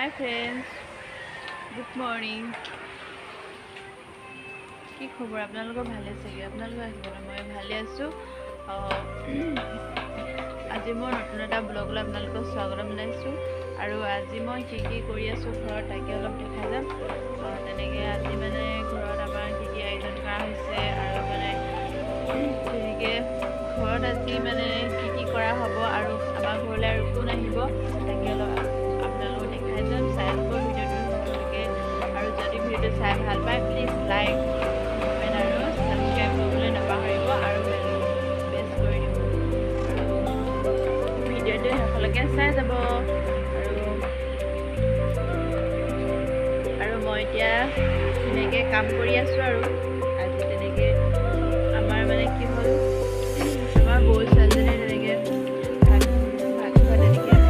Hi friends, good morning. কি খবৰ আপোনালোকৰ ভালে চাগে আপোনালোকৰ আহিবলে মই ভালে আছো আজি মই নতুন এটা ব্লগলৈ আপোনালোকক স্বাগতম জনাইছো আৰু আজি মই কি কৰি আছো ঘৰত তাকে অলপ দেখাই যাম তেনেকৈ আজি মানে ঘৰত আমাৰ কি আয়োজন কৰা হৈছে আৰু মানে তেনেকৈ ঘৰত আজি মানে কি কৰা হ'ব আৰু আমাৰ ঘৰলৈ আৰু কোন আহিব তাকে অলপ আপোনালোকক দেখাই যাম চাই ল'ব ভিডিঅ'টো সম্পৰ্কে আৰু যদি ভিডিঅ'টো চাই ভাল পায় প্লিজ লাইক কমেণ্ট আৰু ছাবস্ক্ৰাইব কৰিবলৈ নাপাহৰিব আৰু বেছ কৰি দিব আৰু ভিডিঅ'টো শেষলৈকে চাই যাব আৰু মই এতিয়া তেনেকৈ কাম কৰি আছোঁ আৰু আজি তেনেকৈ আমাৰ মানে কি হ'ল আমাৰ বৌ ছোৱালীজনী তেনেকৈ ভাত খোৱা তেনেকৈ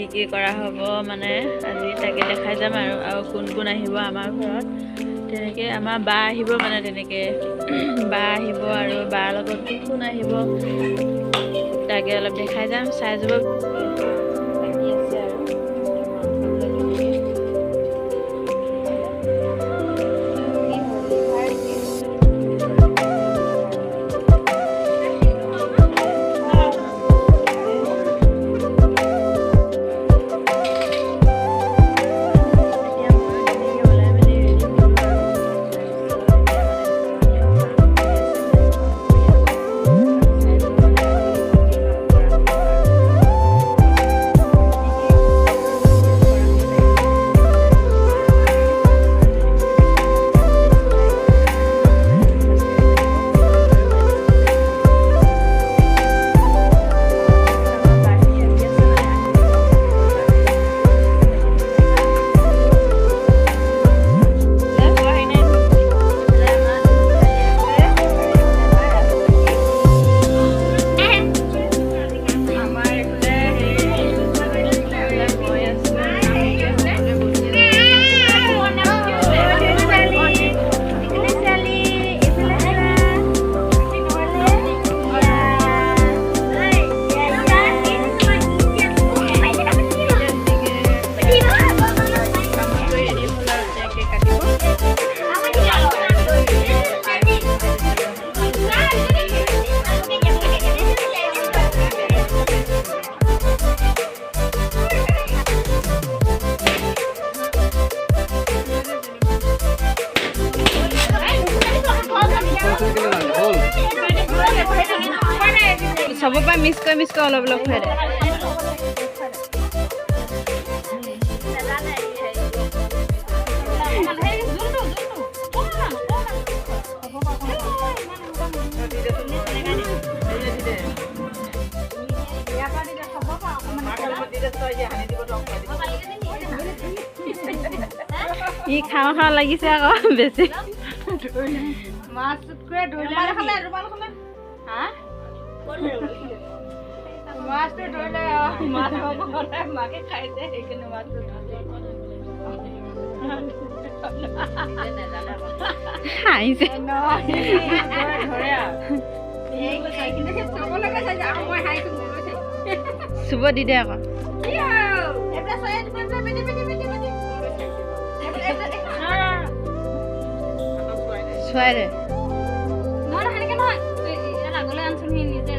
কি কৰা হ'ব মানে আজি তাকে দেখাই যাম আৰু কোন আহিব আমাৰ ঘৰত তেনেকৈ আমাৰ বা আহিব মানে তেনেকৈ বা আহিব আৰু বাৰ লগত কোন আহিব তাকে অলপ দেখাই যাম চাই যাব সবৰ পৰা মিছ কৰি অলপ অলপ খুৱাই দে ই খাওঁ খাওঁ লাগিছে আকৌ বেছি মাছটো ধৰিলে মাকে খাইছে সেইকাৰণে মাছটো চুব দি দে আকৌ চুৱাই দে সি নিজে